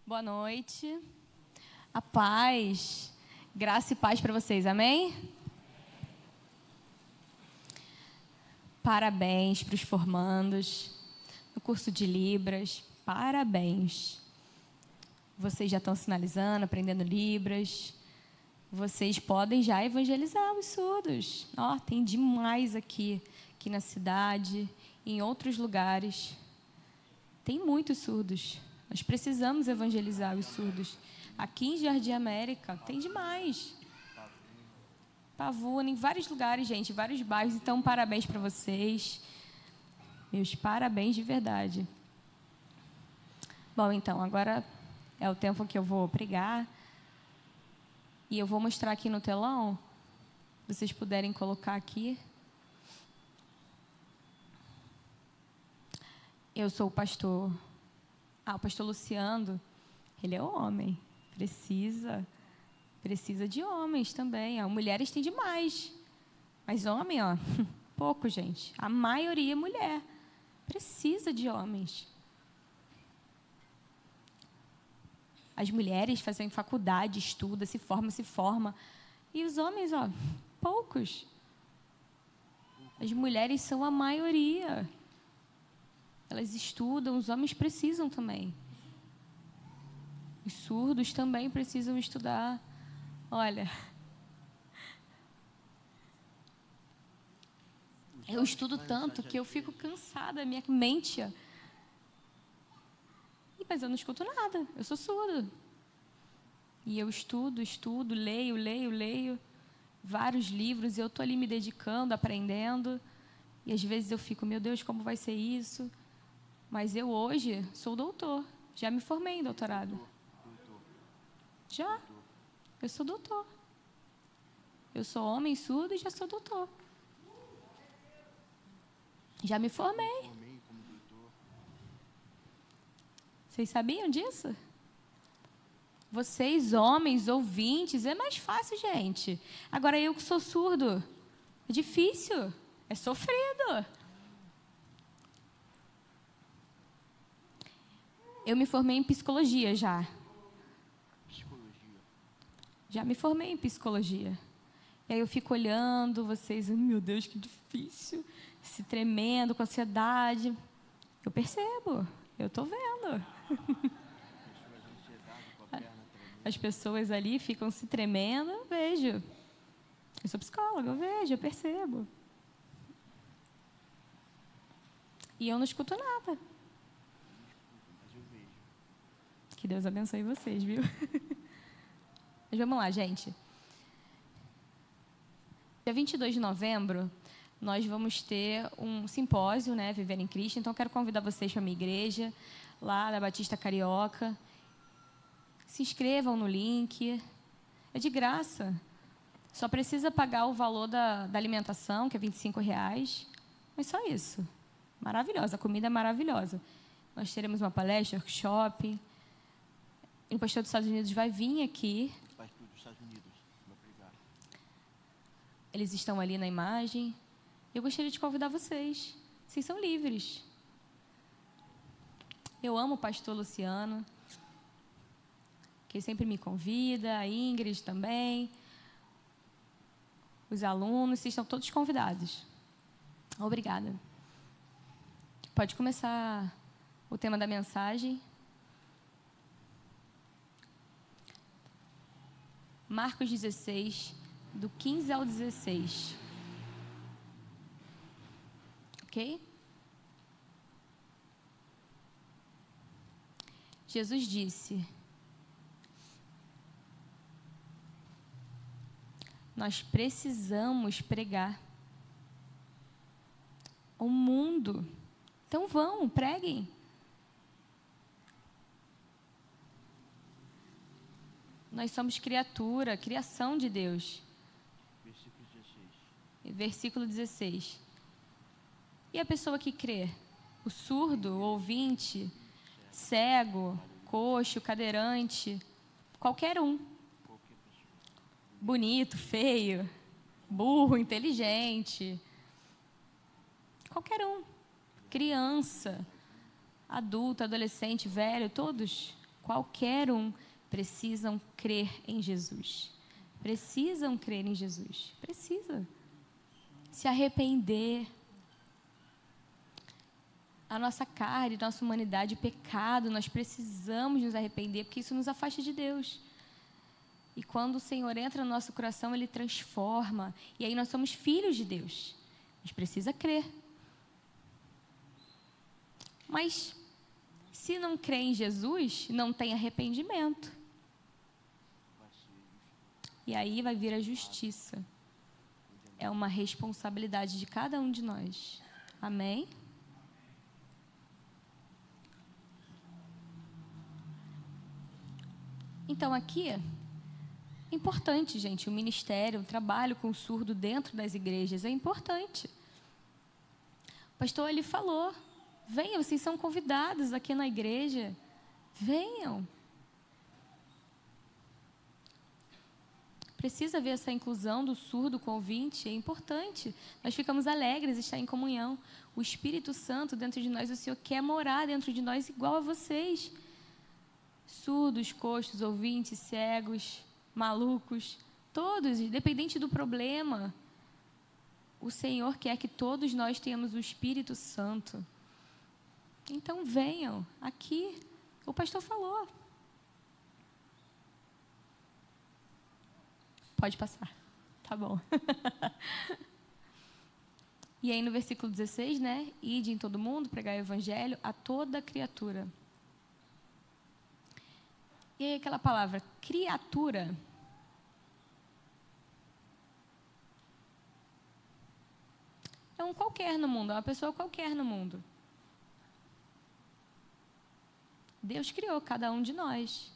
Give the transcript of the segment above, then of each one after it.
Boa noite. A paz, graça e paz para vocês, amém? Parabéns para os formandos no curso de Libras, parabéns. Vocês já estão sinalizando, aprendendo Libras. Vocês podem já evangelizar os surdos. Tem demais aqui na cidade, em outros lugares. Tem muitos surdos. Nós precisamos evangelizar os surdos. Aqui em Jardim América, tem demais. Pavuna, em vários lugares, gente, vários bairros. Então, parabéns para vocês. Meus parabéns de verdade. Bom, então, agora é o tempo que eu vou pregar. E eu vou mostrar aqui no telão. Se vocês puderem colocar aqui. Eu sou o pastor... o pastor Luciano, ele é homem, precisa de homens também. Mulheres tem demais, mas homem, pouco, gente. A maioria é mulher, precisa de homens. As mulheres fazem faculdade, estudam, se forma. E os homens, poucos. As mulheres são a maioria. Elas estudam, os homens precisam também. Os surdos também precisam estudar. Olha, eu estudo tanto que eu fico cansada, minha mente. Mas eu não escuto nada, eu sou surdo. E eu estudo, leio vários livros, e eu estou ali me dedicando, aprendendo. E às vezes eu fico, meu Deus, como vai ser isso? Mas eu hoje sou doutor, já me formei em doutorado. Já, eu sou doutor. Eu sou homem surdo e já sou doutor. Já me formei. Vocês sabiam disso? Vocês, homens, ouvintes, é mais fácil, gente. Agora eu que sou surdo, é difícil, é sofrido. Eu me formei em psicologia já. Já me formei em psicologia. E aí eu fico olhando vocês, meu Deus, que difícil. Se tremendo, com ansiedade. Eu percebo, eu estou vendo. As pessoas ali ficam se tremendo, eu vejo. Eu sou psicóloga, eu vejo, eu percebo. E eu não escuto nada. Que Deus abençoe vocês, viu? Mas vamos lá, gente. Dia 22 de novembro, nós vamos ter um simpósio, né, Viver em Cristo. Então, eu quero convidar vocês para a minha igreja, lá da Batista Carioca. Se inscrevam no link. É de graça. Só precisa pagar o valor da alimentação, que é R$25. Mas só isso. Maravilhosa, a comida é maravilhosa. Nós teremos uma palestra, workshop. E o pastor dos Estados Unidos vai vir aqui. Pastor dos Estados Unidos, obrigado. Eles estão ali na imagem. Eu gostaria de convidar vocês. Vocês são livres. Eu amo o pastor Luciano, que sempre me convida, a Ingrid também. Os alunos, vocês estão todos convidados. Obrigada. Pode começar o tema da mensagem. Marcos 16, do 15 ao 16. Ok? Jesus disse: nós precisamos pregar ao mundo. Então vão, preguem. Nós somos criação de Deus. Versículo 16. E a pessoa que crê? O surdo, o ouvinte, cego, coxo, cadeirante, qualquer um. Bonito, feio, burro, inteligente. Qualquer um. Criança, adulto, adolescente, velho, todos. qualquer um, precisam crer em Jesus. Precisam crer em Jesus. Precisa. Se arrepender. A nossa carne, nossa humanidade, pecado, nós precisamos nos arrepender, porque isso nos afasta de Deus. E quando o Senhor entra no nosso coração, Ele transforma. E aí nós somos filhos de Deus. A gente precisa crer. Mas, se não crê em Jesus, não tem arrependimento. E aí vai vir a justiça. É uma responsabilidade de cada um de nós. Amém? Então, aqui, é importante, gente, o ministério, o trabalho com o surdo dentro das igrejas, é importante. O pastor, ele falou, venham, vocês são convidados aqui na igreja, venham. Precisa ver essa inclusão do surdo com o ouvinte, é importante. Nós ficamos alegres de estar em comunhão. O Espírito Santo dentro de nós, o Senhor quer morar dentro de nós igual a vocês. Surdos, coxos, ouvintes, cegos, malucos, todos, independente do problema. O Senhor quer que todos nós tenhamos o Espírito Santo. Então venham aqui. O pastor falou. Pode passar. Tá bom. E aí no versículo 16, né? Ide em todo mundo, pregar o evangelho a toda criatura. E aí aquela palavra, criatura. É um qualquer no mundo, é uma pessoa qualquer no mundo. Deus criou cada um de nós.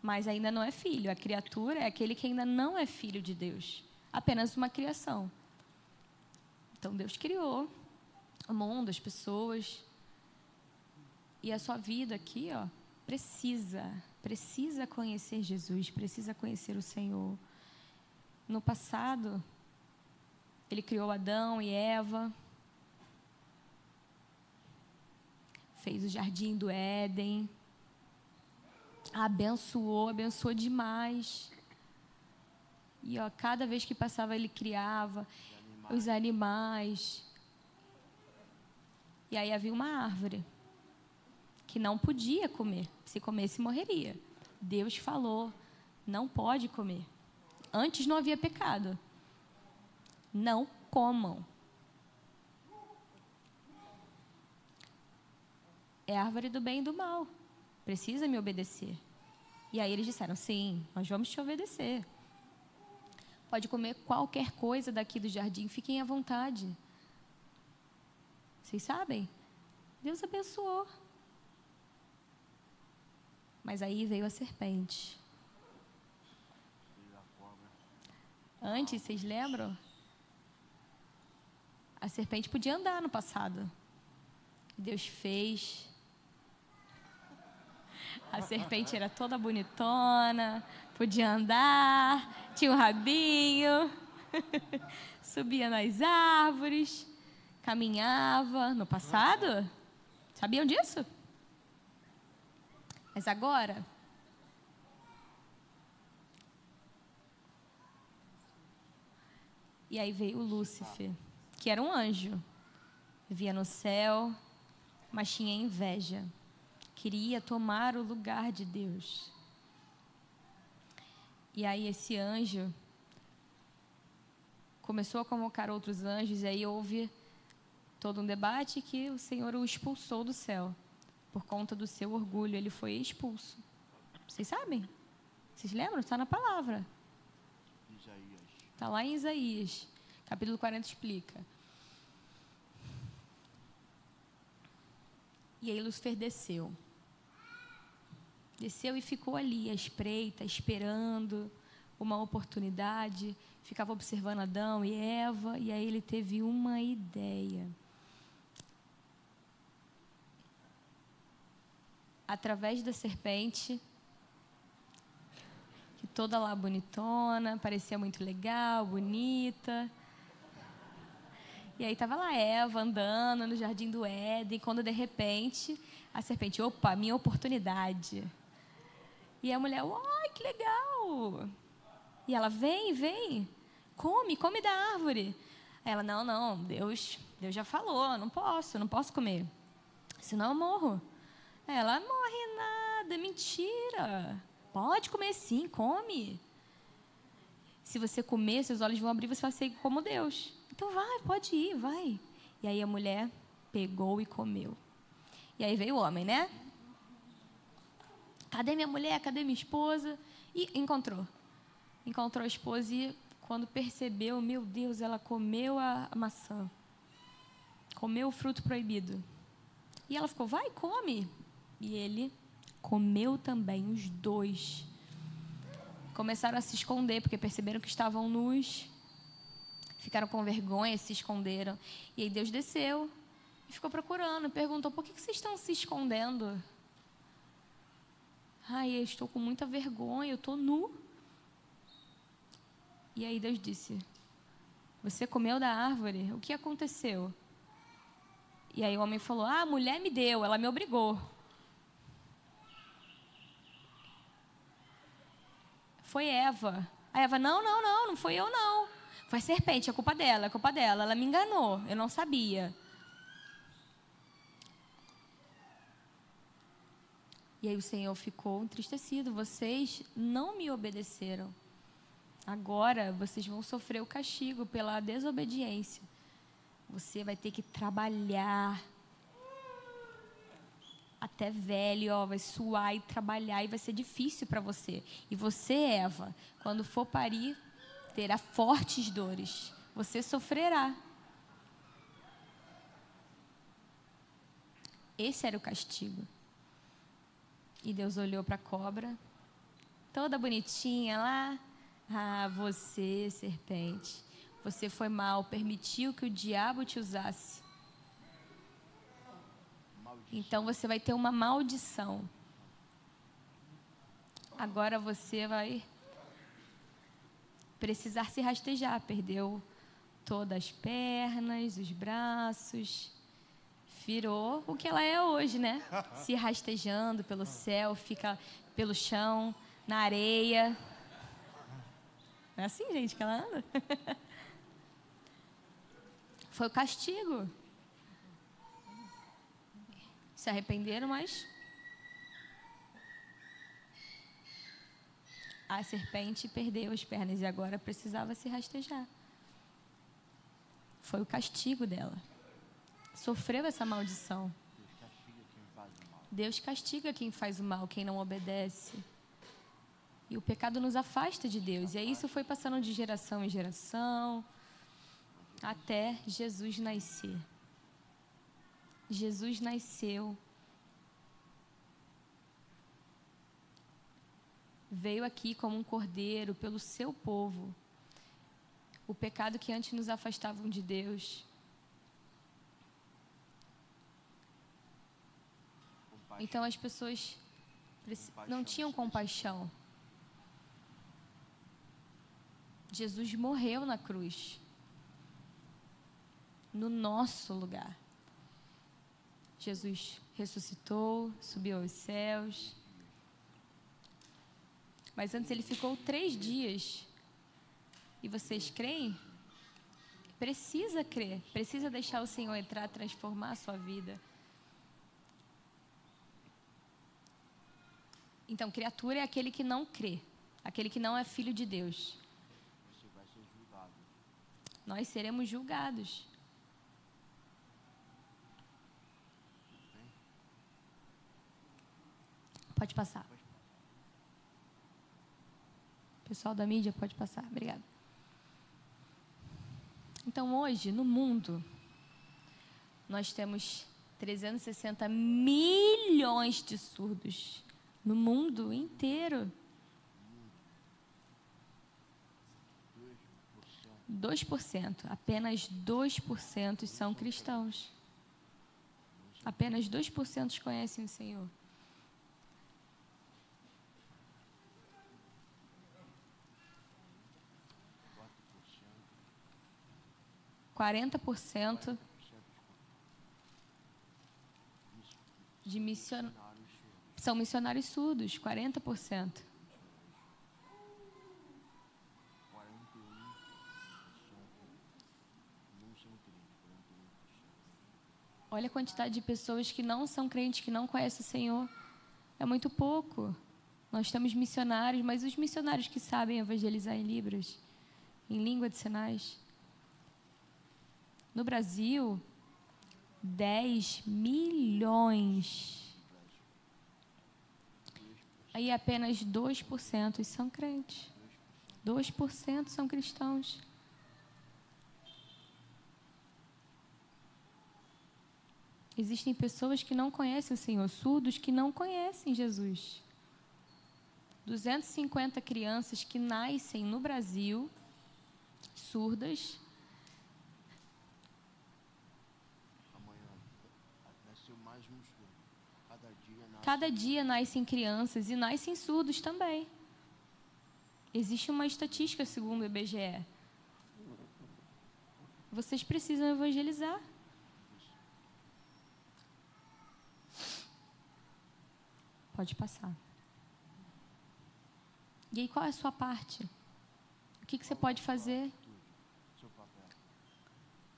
Mas ainda não é filho. A criatura é aquele que ainda não é filho de Deus. Apenas uma criação. Então Deus criou o mundo, as pessoas. E a sua vida aqui, ó, precisa conhecer Jesus, precisa conhecer o Senhor. No passado, Ele criou Adão e Eva, fez o jardim do Éden, abençoou demais. E ó, cada vez que passava, Ele criava os animais. E aí havia uma árvore que não podia comer. Se comesse, morreria. Deus falou, não pode comer. Antes não havia pecado. Não comam. É a árvore do bem e do mal. Precisa me obedecer. E aí eles disseram, sim, nós vamos te obedecer. Pode comer qualquer coisa daqui do jardim, fiquem à vontade. Vocês sabem? Deus abençoou. Mas aí veio a serpente. Antes, vocês lembram? A serpente podia andar no passado. Deus fez. A serpente era toda bonitona, podia andar, tinha um rabinho, subia nas árvores, caminhava. No passado? Sabiam disso? Mas agora, e aí veio o Lúcifer, que era um anjo, vivia no céu, mas tinha inveja, queria tomar o lugar de Deus. E aí esse anjo começou a convocar outros anjos, e aí houve todo um debate que o Senhor o expulsou do céu. Por conta do seu orgulho, ele foi expulso. Vocês sabem? Vocês lembram? Está na palavra. Está lá em Isaías. Capítulo 40 explica. E aí Lúcifer desceu. Desceu e ficou ali, à espreita, esperando uma oportunidade. Ficava observando Adão e Eva. E aí ele teve uma ideia. Através da serpente, que toda lá bonitona, parecia muito legal, bonita. E aí estava lá Eva andando no jardim do Éden, quando de repente a serpente, opa, minha oportunidade. E a mulher, uai, que legal. E ela, vem, come da árvore. Aí ela, não, Deus já falou, não posso comer, senão eu morro. Aí ela, morre nada, mentira. Pode comer sim, come. Se você comer, seus olhos vão abrir, você vai ser como Deus. Então vai, pode ir, vai. E aí a mulher pegou e comeu. E aí veio o homem, né? Cadê minha mulher? Cadê minha esposa? E encontrou a esposa e quando percebeu, meu Deus, ela comeu a maçã. Comeu o fruto proibido. E ela ficou, vai, come. E ele comeu também, os dois. Começaram a se esconder, porque perceberam que estavam nus. Ficaram com vergonha, se esconderam. E aí Deus desceu e ficou procurando. Perguntou, por que vocês estão se escondendo? Ai, eu estou com muita vergonha, eu estou nu. E aí Deus disse, você comeu da árvore? O que aconteceu? E aí o homem falou, a mulher me deu, ela me obrigou. Foi Eva. A Eva, não fui eu não. Foi a serpente, é culpa dela, ela me enganou, eu não sabia. E aí o Senhor ficou entristecido, vocês não me obedeceram. Agora vocês vão sofrer o castigo pela desobediência. Você vai ter que trabalhar até velho, vai suar e trabalhar e vai ser difícil para você. E você, Eva, quando for parir, terá fortes dores. Você sofrerá. Esse era o castigo. E Deus olhou para a cobra, toda bonitinha lá. Ah, você, serpente, você foi mal, permitiu que o diabo te usasse. Então você vai ter uma maldição. Agora você vai precisar se rastejar. Perdeu todas as pernas, os braços. Virou o que ela é hoje, né? Se rastejando pelo céu, fica pelo chão, na areia. Não é assim, gente, que ela anda? Foi o castigo. Se arrependeram, mas a serpente perdeu as pernas e agora precisava se rastejar. Foi o castigo dela. Sofreu essa maldição. Deus castiga quem faz o mal, quem não obedece. E o pecado nos afasta de Deus. E aí isso foi passando de geração em geração, até Jesus nascer. Jesus nasceu. Veio aqui como um cordeiro pelo seu povo. O pecado que antes nos afastavam de Deus. Então as pessoas não tinham compaixão. Jesus morreu na cruz, no nosso lugar. Jesus ressuscitou, subiu aos céus. Mas antes ele ficou 3 dias. E vocês creem? Precisa crer, precisa deixar o Senhor entrar, transformar a sua vida. Então, criatura é aquele que não crê, aquele que não é filho de Deus. Você vai ser julgado. Nós seremos julgados. Pode passar. Pessoal da mídia, pode passar. Obrigada. Então, hoje, no mundo, nós temos 360 milhões de surdos. No mundo inteiro. 2%. Apenas 2% são cristãos. Apenas 2% conhecem o Senhor. 40% de são missionários surdos, 40%. 41% Olha a quantidade de pessoas que não são crentes, que não conhecem o Senhor. É muito pouco. Nós temos missionários, mas os missionários que sabem evangelizar em Libras, em língua de sinais. No Brasil, 10 milhões. Aí apenas 2% são crentes. 2% são cristãos. Existem pessoas que não conhecem o Senhor, surdos que não conhecem Jesus. 250 crianças que nascem no Brasil, surdas. Amanhã nasceu mais um surdo. Cada dia nascem crianças e nascem surdos também. Existe uma estatística segundo o IBGE. Vocês precisam evangelizar. Pode passar. E aí, qual é a sua parte? O que você pode fazer? Seu papel.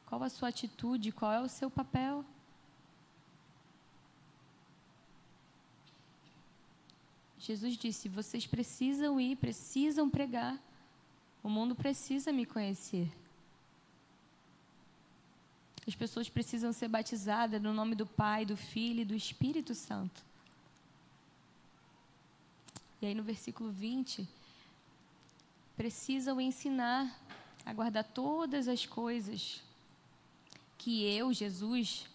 Qual a sua atitude? Qual é o seu papel? Jesus disse, vocês precisam ir, precisam pregar. O mundo precisa me conhecer. As pessoas precisam ser batizadas no nome do Pai, do Filho e do Espírito Santo. E aí no versículo 20, precisam ensinar a guardar todas as coisas que eu, Jesus,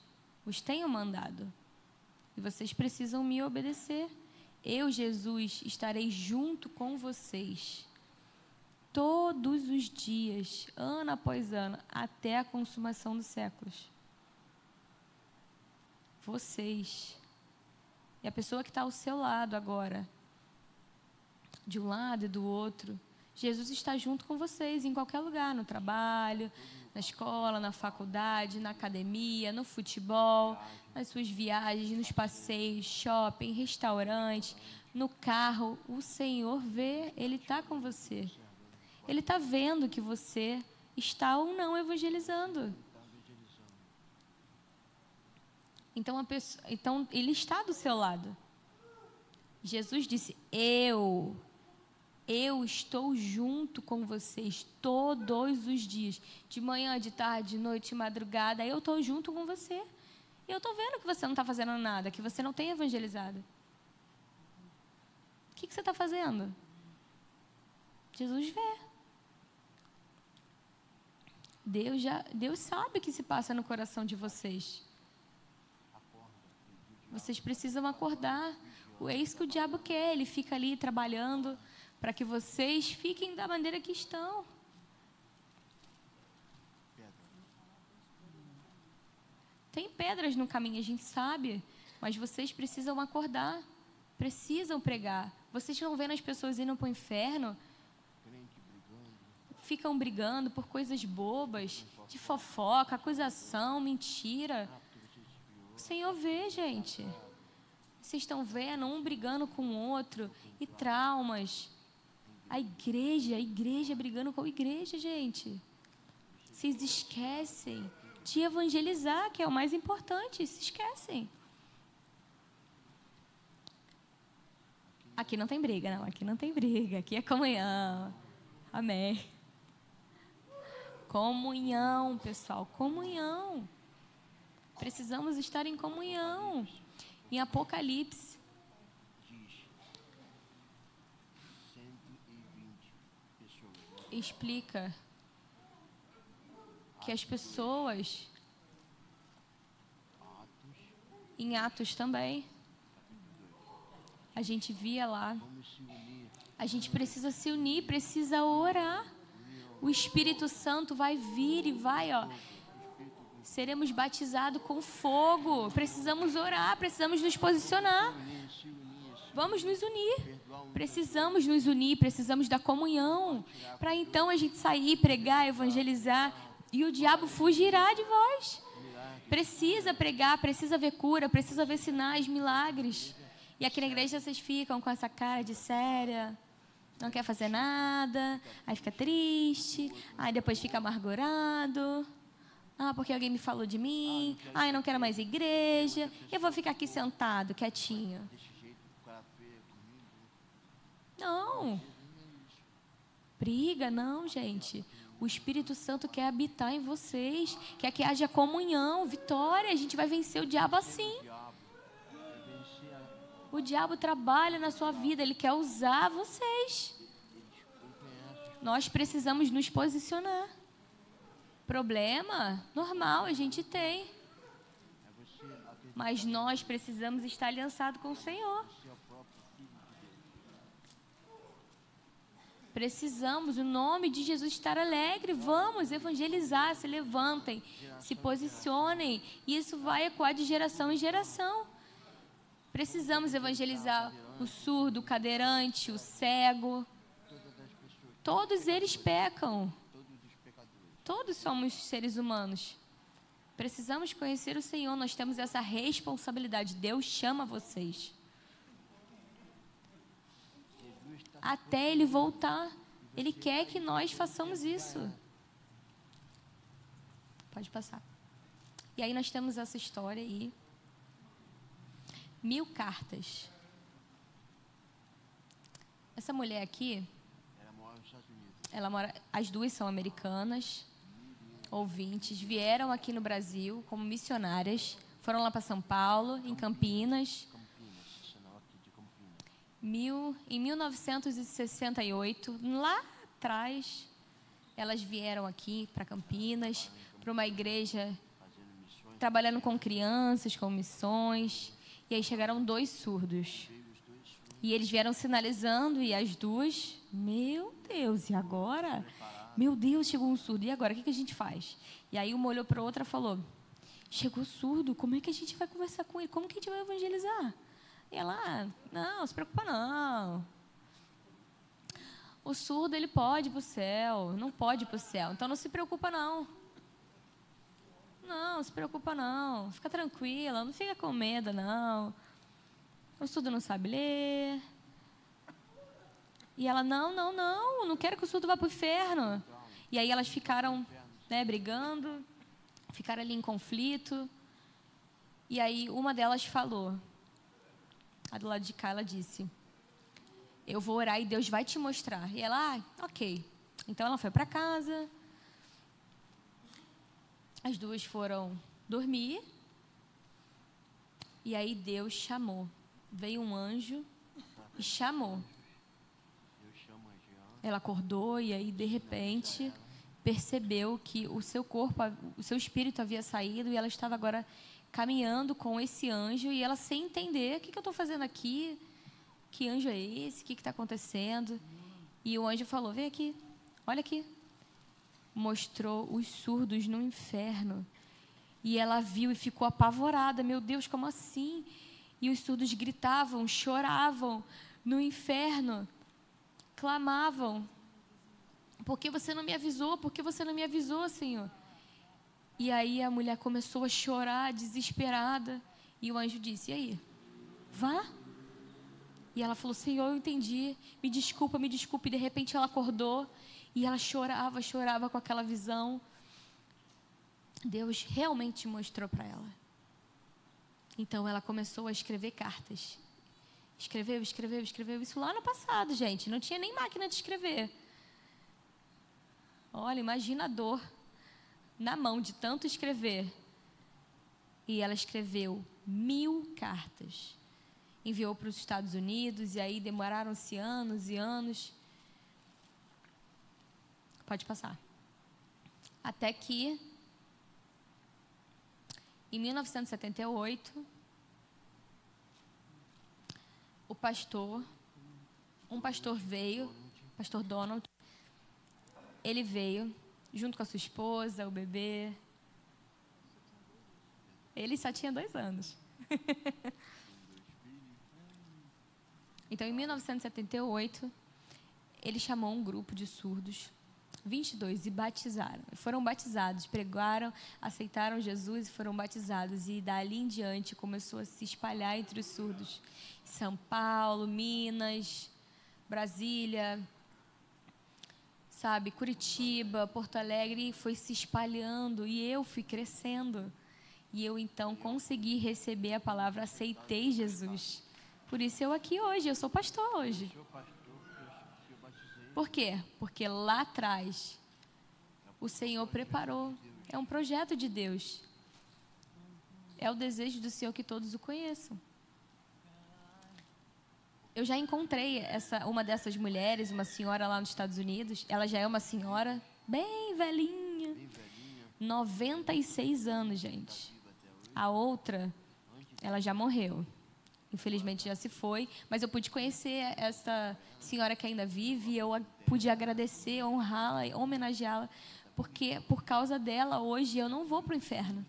os tenho mandado. E vocês precisam me obedecer. Eu, Jesus, estarei junto com vocês todos os dias, ano após ano, até a consumação dos séculos. Vocês. E a pessoa que está ao seu lado agora, de um lado e do outro, Jesus está junto com vocês em qualquer lugar, no trabalho, na escola, na faculdade, na academia, no futebol, nas suas viagens, nos passeios, shopping, restaurante, no carro. O Senhor vê, Ele está com você. Ele está vendo que você está ou não evangelizando. Então, Ele está do seu lado. Jesus disse, eu estou junto com vocês todos os dias. De manhã, de tarde, de noite, de madrugada, eu estou junto com você. E eu estou vendo que você não está fazendo nada, que você não tem evangelizado. O que você está fazendo? Jesus vê. Deus sabe o que se passa no coração de vocês. Vocês precisam acordar. Eis que o diabo quer. Ele fica ali trabalhando para que vocês fiquem da maneira que estão. Tem pedras no caminho, a gente sabe. Mas vocês precisam acordar. Precisam pregar. Vocês estão vendo as pessoas indo para o inferno? Ficam brigando por coisas bobas, de fofoca, acusação, mentira. O Senhor vê, gente. Vocês estão vendo um brigando com o outro e traumas. A igreja brigando com a igreja, gente. Vocês esquecem de evangelizar, que é o mais importante. Se esquecem. Aqui não tem briga, não. Aqui não tem briga. Aqui é comunhão. Amém. Comunhão, pessoal. Comunhão. Precisamos estar em comunhão. Em Apocalipse. Explica que as pessoas, em Atos também, a gente via lá, a gente precisa se unir, precisa orar. O Espírito Santo vai vir e vai, seremos batizados com fogo. Precisamos orar, precisamos nos posicionar. Vamos nos unir. Precisamos nos unir, precisamos da comunhão. Para então a gente sair, pregar, evangelizar e o diabo fugirá de vós. Precisa pregar, precisa ver cura, precisa ver sinais, milagres. E aqui na igreja vocês ficam com essa cara de séria, não quer fazer nada, aí fica triste, aí depois fica amargurado. Ah, porque alguém me falou de mim. Ah, eu não quero mais igreja. Eu vou ficar aqui sentado, quietinho. Não. Briga, não, gente. O Espírito Santo quer habitar em vocês. Quer que haja comunhão, vitória. A gente vai vencer o diabo assim. O diabo trabalha na sua vida. Ele quer usar vocês. Nós precisamos nos posicionar. Problema? Normal, a gente tem. Mas nós precisamos estar aliançados com o Senhor. Precisamos, o nome de Jesus, estar alegre. Vamos evangelizar, se levantem, se posicionem. E isso vai ecoar de geração em geração. Precisamos evangelizar o surdo, o cadeirante, o cego. Todos eles pecam. Todos somos seres humanos. Precisamos conhecer o Senhor. Nós temos essa responsabilidade. Deus chama vocês. Até Ele voltar. Ele quer que nós façamos isso. Pode passar. E aí nós temos essa história aí. 1000 cartas. Essa mulher aqui, ela mora, as duas são americanas, ouvintes, vieram aqui no Brasil como missionárias, foram lá para São Paulo, em Campinas. Em 1968, lá atrás, elas vieram aqui para Campinas, para uma igreja, trabalhando com crianças, com missões. E aí chegaram 2 surdos. E eles vieram sinalizando, e as duas, meu Deus, e agora? Meu Deus, chegou um surdo, e agora? O que a gente faz? E aí uma olhou para a outra e falou, chegou surdo, como é que a gente vai conversar com ele? Como que a gente vai evangelizar? E ela, não se preocupa não. O surdo, ele pode ir para o céu, não pode ir para o céu, então não se preocupa não. Não se preocupa não, fica tranquila, não fica com medo não. O surdo não sabe ler. E ela, não quero que o surdo vá para o inferno. E aí elas ficaram, brigando, ficaram ali em conflito. E aí uma delas falou, a do lado de cá, ela disse, eu vou orar e Deus vai te mostrar. E ela, ok. Então ela foi para casa. As duas foram dormir. E aí Deus chamou. Veio um anjo e chamou. Ela acordou e aí, de repente, percebeu que o seu corpo, o seu espírito havia saído e ela estava agora caminhando com esse anjo e ela sem entender, o que eu estou fazendo aqui? Que anjo é esse? O que está acontecendo? E o anjo falou, vem aqui, olha aqui. Mostrou os surdos no inferno. E ela viu e ficou apavorada. Meu Deus, como assim? E os surdos gritavam, choravam no inferno. Clamavam. Por que você não me avisou? Por que você não me avisou, Senhor? E aí a mulher começou a chorar, desesperada. E o anjo disse, e aí? Vá. E ela falou, Senhor, eu entendi. Me desculpa, me desculpe. E de repente ela acordou. E ela chorava com aquela visão. Deus realmente mostrou para ela. Então ela começou a escrever cartas. Escreveu. Isso lá no passado, gente. Não tinha nem máquina de escrever. Olha, imagina a dor na mão de tanto escrever. E ela escreveu 1000 cartas. Enviou para os Estados Unidos e aí demoraram-se anos e anos. Pode passar. Até que, em 1978, um pastor veio, pastor Donald, ele veio, junto com a sua esposa, o bebê. Ele só tinha 2 anos. Então, em 1978, ele chamou um grupo de surdos 22, e batizaram. Foram batizados, pregaram, aceitaram Jesus e foram batizados. E dali em diante começou a se espalhar entre os surdos. São Paulo, Minas, Brasília, sabe, Curitiba, Porto Alegre, foi se espalhando e eu fui crescendo. E eu então consegui receber a palavra, aceitei Jesus. Por isso eu aqui hoje, eu sou pastor hoje. Sou pastor, eu batizei. Por quê? Porque lá atrás o Senhor preparou. É um projeto de Deus. É o desejo do Senhor que todos o conheçam. Eu já encontrei uma dessas mulheres, uma senhora lá nos Estados Unidos. Ela já é uma senhora bem velhinha. Bem velhinha, 96 anos, gente. viva até hoje. A outra, ela já morreu. Infelizmente já se foi, mas eu pude conhecer essa senhora que ainda vive e eu pude agradecer, honrá-la, homenageá-la, porque por causa dela hoje eu não vou para o inferno.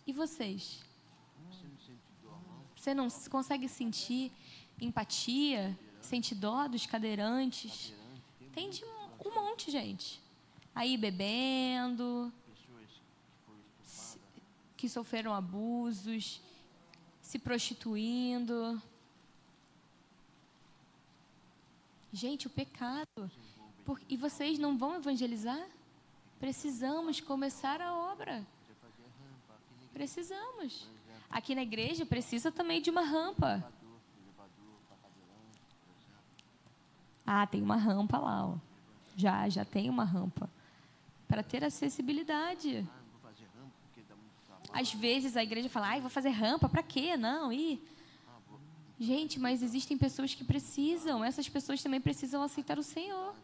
E vocês? Você não sente dor, não? Você não consegue sentir empatia, sentir dó dos cadeirantes? Tem de um monte, gente. Aí bebendo, Pessoas que foram estupradas, que sofreram abusos, se prostituindo. Gente, o pecado. E vocês não vão evangelizar? Precisamos começar a obra. você fazia rampa, aqui na Precisamos. Aqui na igreja precisa também de uma rampa. elevador para cadeirante, por exemplo. Ah, tem uma rampa lá, ó. Já tem uma rampa. Para ter acessibilidade. Não vou fazer rampa porque dá muito trabalho. Às vezes a igreja fala, ai, vou fazer rampa, para quê? Não, Gente, mas existem pessoas que precisam. Essas pessoas também precisam aceitar o Senhor.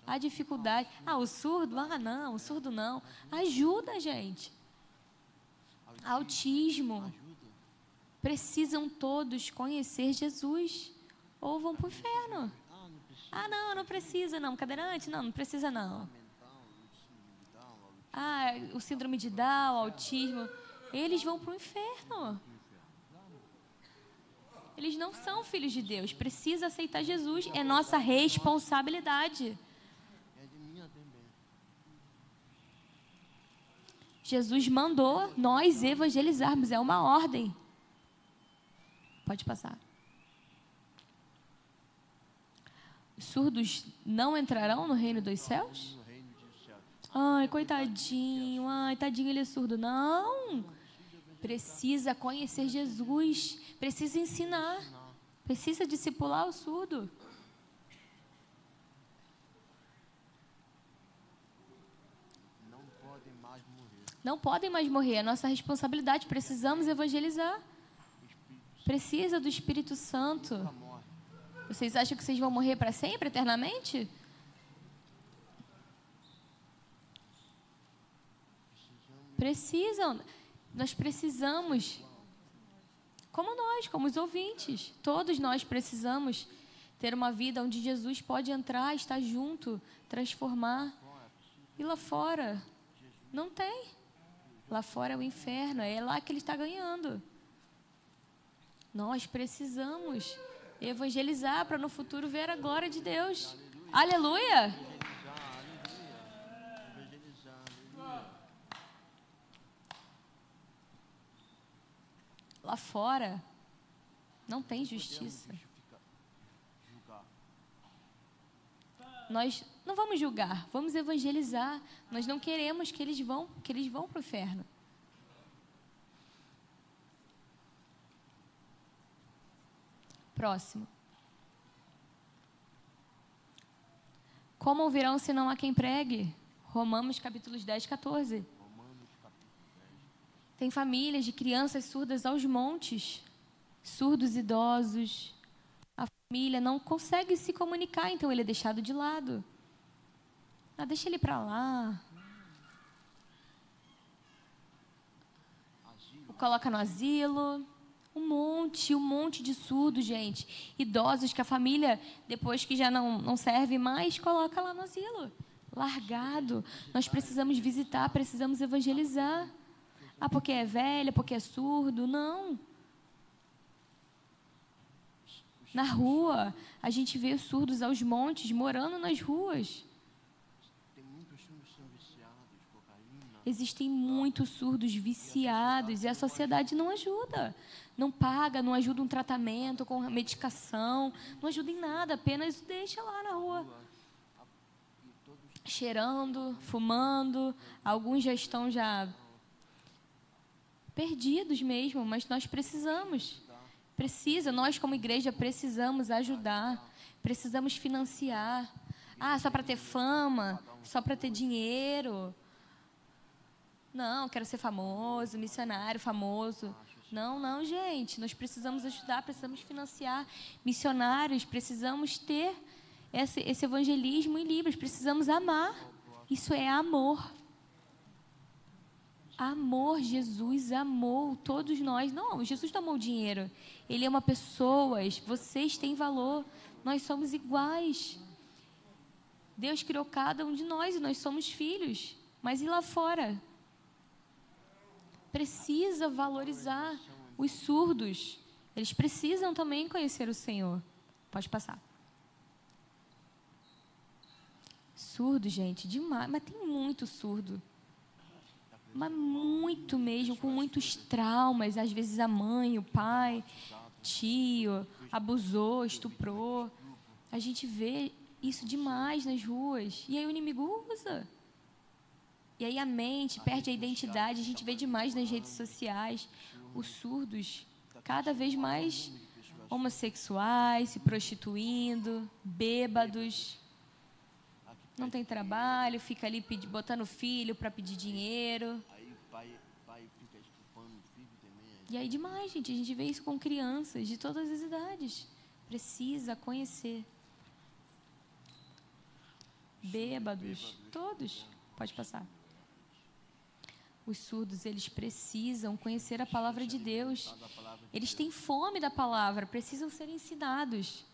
Há dificuldade. Ah, o surdo? Ah, não, o surdo não. Ajuda, gente. Autismo. Ajuda. Precisam todos conhecer Jesus. Ou vão para o inferno. Não precisa. Ah, não precisa não. Cadeirante? Não precisa não. Mental, síndrome de Down, autismo. Ah, o síndrome de Down, autismo. Eles vão para o inferno. Eles não são filhos de Deus. Precisa aceitar Jesus. É nossa responsabilidade. É de minha também. Jesus mandou nós evangelizarmos. É uma ordem. Pode passar. Os surdos não entrarão no reino dos céus? No reino dos céus. Ai, coitadinho. Ai, tadinho, ele é surdo. Não. Precisa conhecer Jesus. Precisa ensinar. Precisa discipular o surdo. Não podem mais morrer. Não podem mais morrer. É nossa responsabilidade. Precisamos evangelizar. O Espírito Precisa do Espírito Santo. nunca morre. Vocês acham que vocês vão morrer para sempre, eternamente? Precisam. Nós precisamos. Como nós, como os ouvintes. Todos nós precisamos ter uma vida onde Jesus pode entrar, estar junto, transformar. E lá fora, não tem. Lá fora é o inferno, é lá que ele está ganhando. Nós precisamos evangelizar para no futuro ver a glória de Deus. Aleluia! Evangelizar, aleluia. Lá fora não tem justiça. Julgar. Nós não vamos julgar, vamos evangelizar. Nós não queremos que eles vão para o inferno. Próximo. Como ouvirão se não há quem pregue? Romanos capítulos 10, 14. Romanos capítulo 10. Tem famílias de crianças surdas aos montes, surdos idosos. A família não consegue se comunicar, então ele é deixado de lado. Ah, deixa ele para lá. Asilo. O coloca no asilo. Um monte de surdos, gente. Idosos que a família, depois que já não serve mais, coloca lá no asilo. Largado. Nós precisamos visitar, precisamos evangelizar. Ah, porque é velha, porque é surdo. Não. Na rua, a gente vê surdos aos montes, morando nas ruas. Tem muitos surdos que são viciados, cocaína. Existem muitos surdos viciados e a sociedade não ajuda. Não paga, não ajuda um tratamento com medicação, não ajuda em nada, apenas deixa lá na rua. E todos Cheirando, fumando, alguns já estão já perdidos mesmo, mas nós precisamos. Nós como igreja precisamos ajudar, precisamos financiar. Ah, só para ter fama, só para ter dinheiro. Não, quero ser famoso, missionário famoso. Não, gente, nós precisamos ajudar, precisamos financiar missionários, precisamos ter esse evangelismo em Libras, precisamos amar. Isso é amor. Amor, Jesus amou todos nós. Não, Jesus não amou dinheiro. Ele ama pessoas, vocês têm valor, nós somos iguais. Deus criou cada um de nós e nós somos filhos. Mas e lá fora? Precisa valorizar os surdos. Eles precisam também conhecer o Senhor. Pode passar. Surdo, gente, demais. Mas tem muito surdo. Mas muito mesmo, com muitos traumas. Às vezes a mãe, o pai, tio, abusou, estuprou. A gente vê isso demais nas ruas. E aí o inimigo usa. E aí a mente perde a identidade. A gente vê demais nas redes sociais. Os surdos, cada vez mais homossexuais, se prostituindo, bêbados. Não tem trabalho, fica ali botando filho para pedir dinheiro. Aí o pai fica estrupando o filho também. E aí demais, gente. A gente vê isso com crianças de todas as idades. Precisa conhecer. Bêbados, todos. Pode passar. Os surdos, eles precisam conhecer a palavra de Deus. Eles têm fome da palavra, precisam ser ensinados.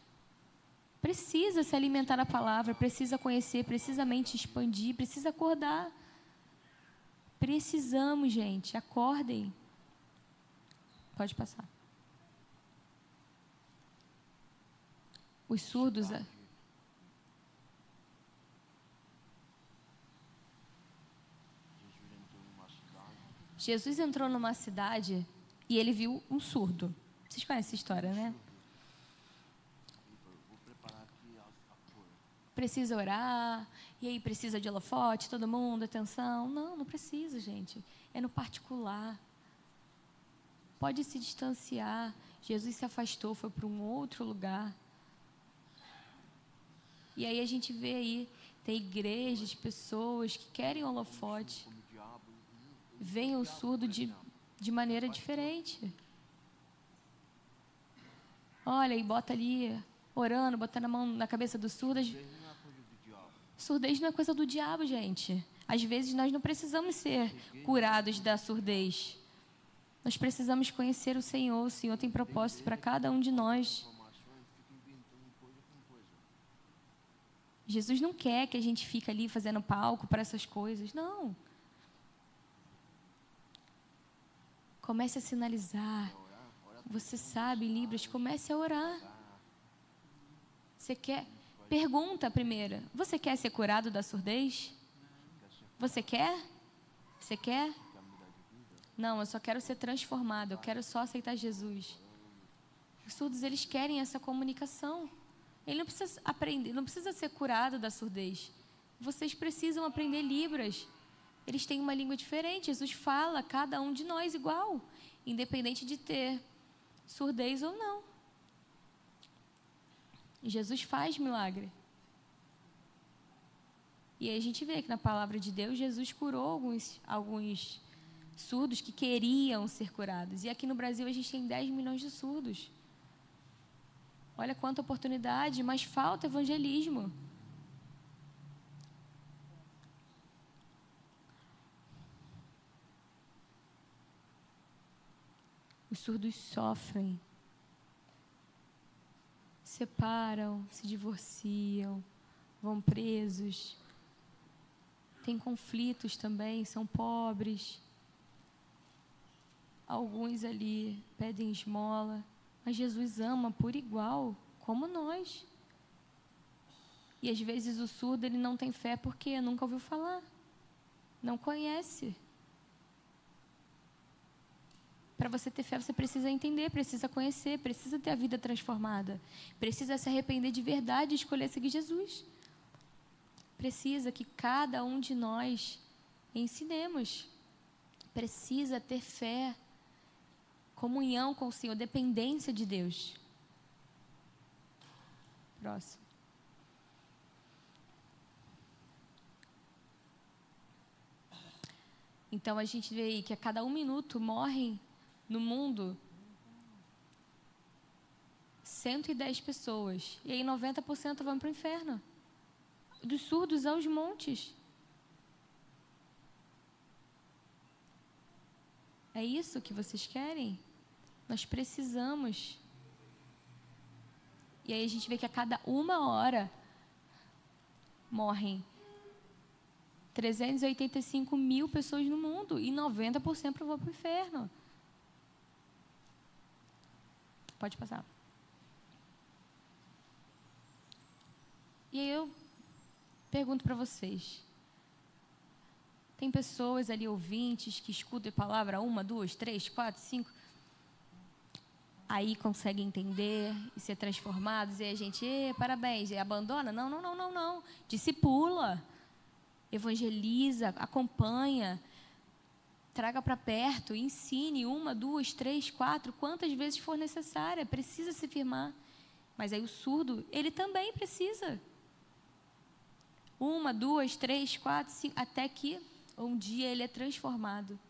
Precisa se alimentar da palavra, precisa conhecer, precisa mente expandir, precisa acordar. Precisamos, gente, acordem. Pode passar. Os surdos... Jesus entrou numa cidade e ele viu um surdo. Vocês conhecem essa história, né? Vou preparar aqui a cor. Precisa orar, e aí precisa de holofote, todo mundo, atenção. Não precisa, gente. É no particular. Pode se distanciar. Jesus se afastou, foi para um outro lugar. E aí a gente vê aí, tem igrejas, pessoas que querem holofote. Veem o surdo de maneira diferente. Olha, e bota ali, orando, botando a mão na cabeça do surdo. Surdez não é coisa do diabo, gente. Às vezes nós não precisamos ser curados da surdez. Nós precisamos conhecer o Senhor. O Senhor tem propósito para cada um de nós. Jesus não quer que a gente fique ali fazendo palco para essas coisas. Não. Comece a sinalizar. Você sabe, Libras, comece a orar. Você quer? Pergunta primeiro. Você quer ser curado da surdez? Você quer? Você quer? Não, eu só quero ser transformado. Eu quero só aceitar Jesus. Os surdos, eles querem essa comunicação. Ele não precisa aprender, não precisa ser curado da surdez. Vocês precisam aprender Libras. Eles têm uma língua diferente. Jesus fala a cada um de nós igual, independente de ter surdez ou não. Jesus faz milagre. E aí a gente vê que na palavra de Deus, Jesus curou alguns surdos que queriam ser curados. E aqui no Brasil a gente tem 10 milhões de surdos. Olha quanta oportunidade, mas falta evangelismo. Os surdos sofrem, separam, se divorciam, vão presos, tem conflitos também, são pobres. Alguns ali pedem esmola, mas Jesus ama por igual como nós. E às vezes o surdo ele não tem fé porque nunca ouviu falar, não conhece. Para você ter fé, você precisa entender, precisa conhecer, precisa ter a vida transformada, precisa se arrepender de verdade e escolher seguir Jesus. Precisa que cada um de nós ensinemos. Precisa ter fé, comunhão com o Senhor, dependência de Deus. Próximo. Então, a gente vê aí que a cada 1 minuto morrem no mundo 110 pessoas. E aí 90% vão para o inferno. Dos surdos aos montes. É isso que vocês querem? Nós precisamos. E aí a gente vê que a cada 1 hora morrem 385 mil pessoas no mundo e 90% vão para o inferno. Pode passar. E aí eu pergunto para vocês. Tem pessoas ali, ouvintes, que escutam a palavra 1, 2, 3, 4, 5. Aí conseguem entender e ser transformados. E a gente, parabéns, e abandona? Não. Discipula. Evangeliza, acompanha, traga para perto, ensine 1, 2, 3, 4, quantas vezes for necessária, precisa se firmar. Mas aí o surdo, ele também precisa. 1, 2, 3, 4, 5, até que um dia ele é transformado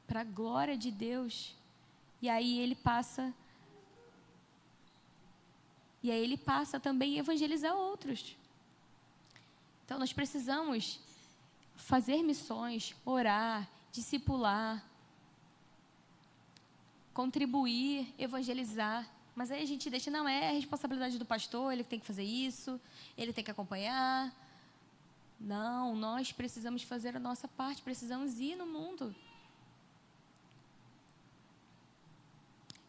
para a glória de Deus. E aí ele passa também a evangelizar outros. Então, nós precisamos fazer missões, orar, discipular, contribuir, evangelizar. Mas aí a gente deixa, não, é a responsabilidade do pastor, ele tem que fazer isso, ele tem que acompanhar. Não, nós precisamos fazer a nossa parte, precisamos ir no mundo.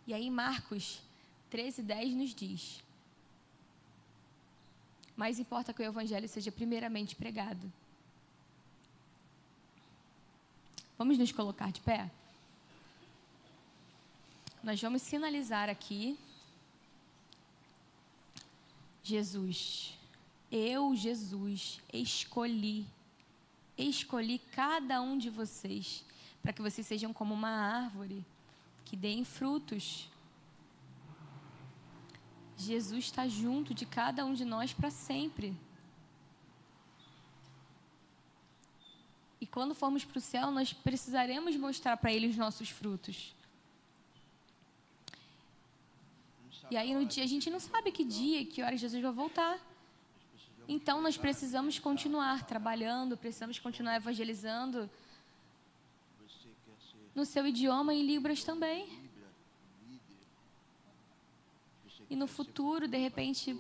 E aí Marcos 13:10 nos diz: mais importa que o evangelho seja primeiramente pregado. Vamos nos colocar de pé? Nós vamos sinalizar aqui. Jesus, escolhi cada um de vocês para que vocês sejam como uma árvore que deem frutos. Jesus está junto de cada um de nós para sempre. E quando formos para o céu, nós precisaremos mostrar para Ele os nossos frutos. E aí no dia, a gente não sabe que dia, que hora Jesus vai voltar. Então nós precisamos continuar trabalhando, precisamos continuar evangelizando no seu idioma e em Libras também. E no futuro, de repente,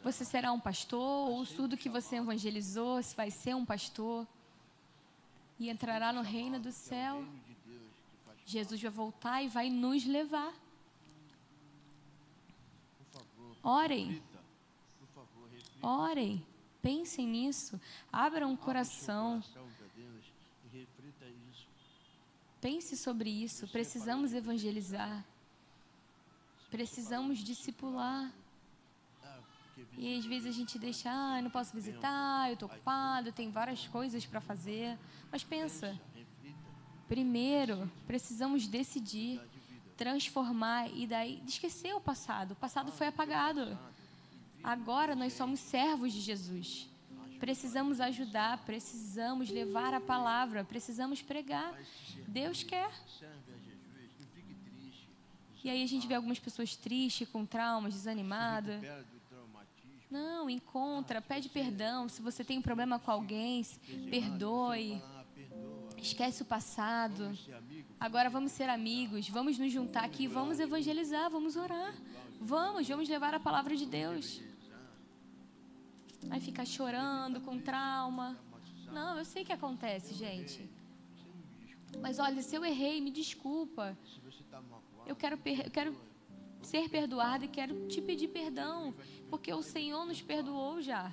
você será um pastor, ou o surdo que você evangelizou, se vai ser um pastor, e entrará no reino do céu. Jesus vai voltar e vai nos levar. Orem, pensem nisso, abram o coração. Pense sobre isso, precisamos evangelizar. Precisamos discipular. E às vezes a gente deixa, eu não posso visitar, eu estou ocupado, eu tenho várias coisas para fazer. Mas pensa, primeiro precisamos decidir, transformar e daí esquecer o passado. O passado foi apagado. Agora nós somos servos de Jesus. Precisamos ajudar, precisamos levar a palavra, precisamos pregar. Deus quer. E aí a gente vê algumas pessoas tristes, com traumas, desanimadas. Não, encontra, pede perdão. Se você tem um problema com alguém, perdoe. Esquece o passado. Agora vamos ser amigos, vamos nos juntar aqui, vamos evangelizar, vamos orar. Vamos levar a palavra de Deus. Aí ficar chorando, com trauma. Não, eu sei que acontece, gente. Mas olha, se eu errei, me desculpa. Eu quero ser perdoada e quero te pedir perdão, porque o Senhor nos perdoou já.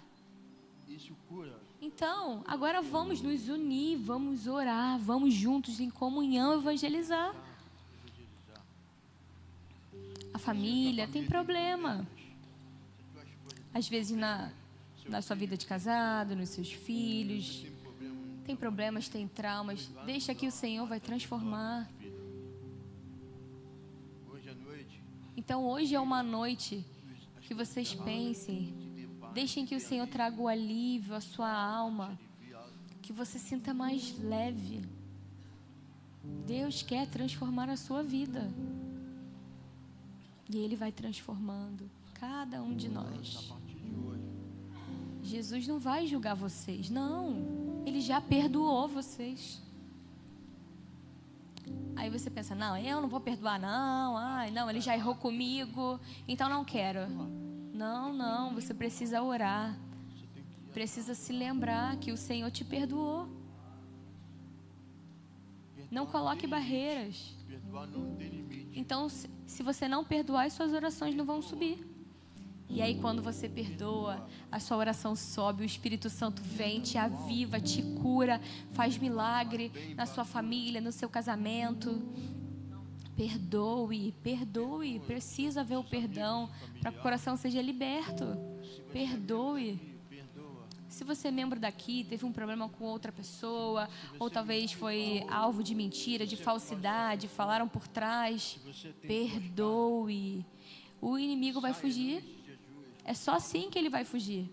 Isso cura. Então, agora vamos nos unir, vamos orar, vamos juntos em comunhão evangelizar. A família tem problema. Às vezes na sua vida de casado, nos seus filhos. Tem problemas, tem traumas. Deixa que o Senhor vai transformar. Então hoje é uma noite que vocês pensem. Deixem que o Senhor traga o alívio à sua alma. Que você sinta mais leve. Deus quer transformar a sua vida. E Ele vai transformando cada um de nós. Jesus não vai julgar vocês, não. Ele já perdoou vocês. Aí você pensa, não, eu não vou perdoar, não. Ai, não, ele já errou comigo, então não quero. Não, você precisa orar. Precisa se lembrar que o Senhor te perdoou. Não coloque barreiras. Então, se você não perdoar, as suas orações não vão subir. E aí, quando você perdoa, a sua oração sobe, o Espírito Santo vem, te aviva, te cura, faz milagre na sua família, no seu casamento. Perdoe, precisa ver o perdão para que o coração seja liberto. Perdoe. Se você é membro daqui, teve um problema com outra pessoa, ou talvez foi alvo de mentira, de falsidade, falaram por trás, perdoe. O inimigo vai fugir. É só assim que ele vai fugir.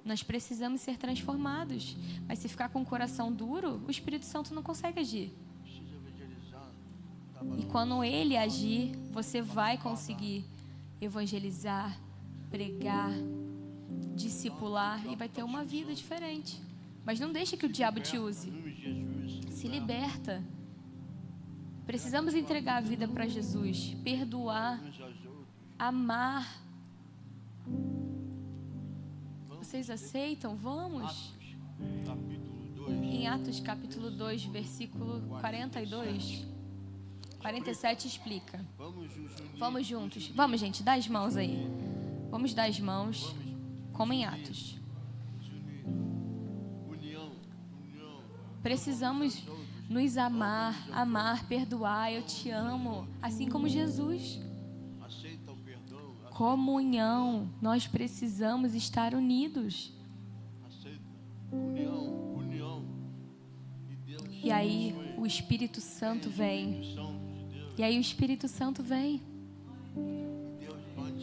Nós precisamos ser transformados. Mas se ficar com o coração duro, o Espírito Santo não consegue agir. E quando ele agir, você vai conseguir evangelizar, pregar, discipular e vai ter uma vida diferente. Mas não deixe que o diabo te use. Se liberta. Precisamos entregar a vida para Jesus, perdoar, amar. Vocês aceitam? Vamos? Em Atos capítulo 2, versículo 42, 47 explica. Vamos juntos. Vamos, gente, dá as mãos aí. Vamos dar as mãos, como em Atos. Precisamos nos amar, perdoar. Eu te amo, assim como Jesus. Comunhão. Nós precisamos estar unidos. E aí o Espírito Santo vem. E aí o Espírito Santo vem.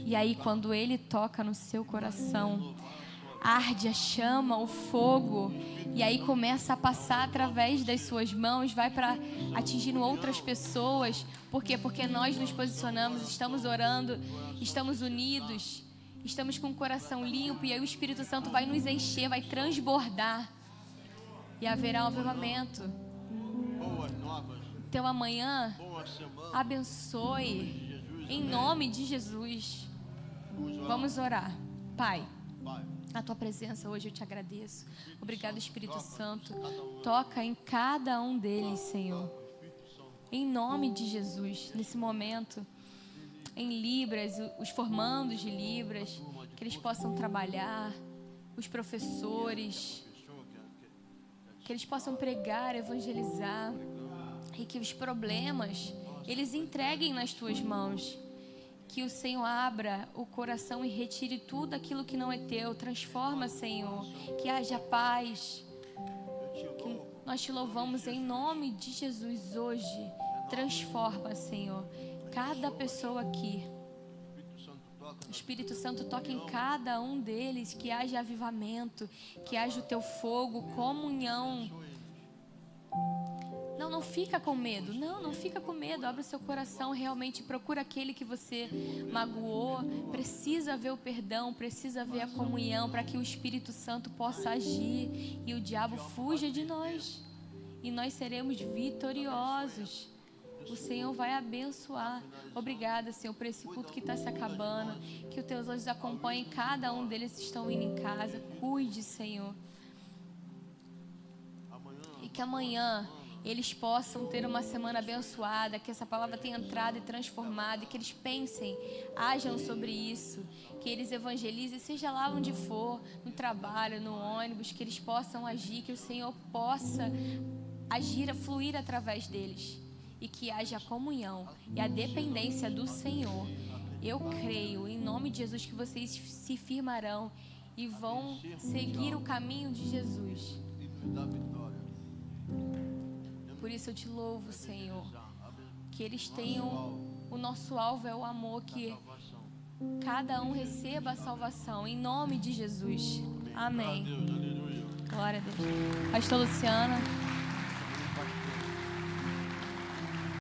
E aí quando Ele toca no seu coração, arde a chama, o fogo. E aí começa a passar através das suas mãos, vai para atingindo outras pessoas. Por quê? Porque nós nos posicionamos, estamos orando, estamos unidos, estamos com o coração limpo. E aí o Espírito Santo vai nos encher, vai transbordar. E haverá um avivamento. Então amanhã, abençoe, em nome de Jesus. Vamos orar. Pai, a Tua presença hoje eu te agradeço. Obrigado, Espírito Santo. Toca em cada um deles, Senhor. Em nome de Jesus, nesse momento, em Libras, os formandos de Libras, que eles possam trabalhar, os professores, que eles possam pregar, evangelizar, e que os problemas, eles entreguem nas Tuas mãos. Que o Senhor abra o coração e retire tudo aquilo que não é Teu. Transforma, Senhor. Que haja paz. Que nós Te louvamos em nome de Jesus hoje. Transforma, Senhor, cada pessoa aqui. Espírito Santo, toca em cada um deles. Que haja avivamento. Que haja o Teu fogo, comunhão. Não fica com medo. Não fica com medo. Abre o seu coração, realmente procura aquele que você magoou. Precisa ver o perdão, precisa ver a comunhão para que o Espírito Santo possa agir e o diabo fuja de nós. E nós seremos vitoriosos. O Senhor vai abençoar. Obrigada, Senhor, por esse culto que está se acabando. Que os Teus anjos acompanhem cada um deles que estão indo em casa. Cuide, Senhor. E que amanhã eles possam ter uma semana abençoada, que essa palavra tenha entrado e transformado, e que eles pensem, ajam sobre isso, que eles evangelizem, seja lá onde for, no trabalho, no ônibus, que eles possam agir, que o Senhor possa agir, fluir através deles, e que haja a comunhão e a dependência do Senhor. Eu creio, em nome de Jesus, que vocês se firmarão e vão seguir o caminho de Jesus. Por isso eu te louvo, Senhor, que eles tenham, o nosso alvo é o amor, que cada um receba a salvação, em nome de Jesus. Amém. Glória a Deus. Pastor Luciana.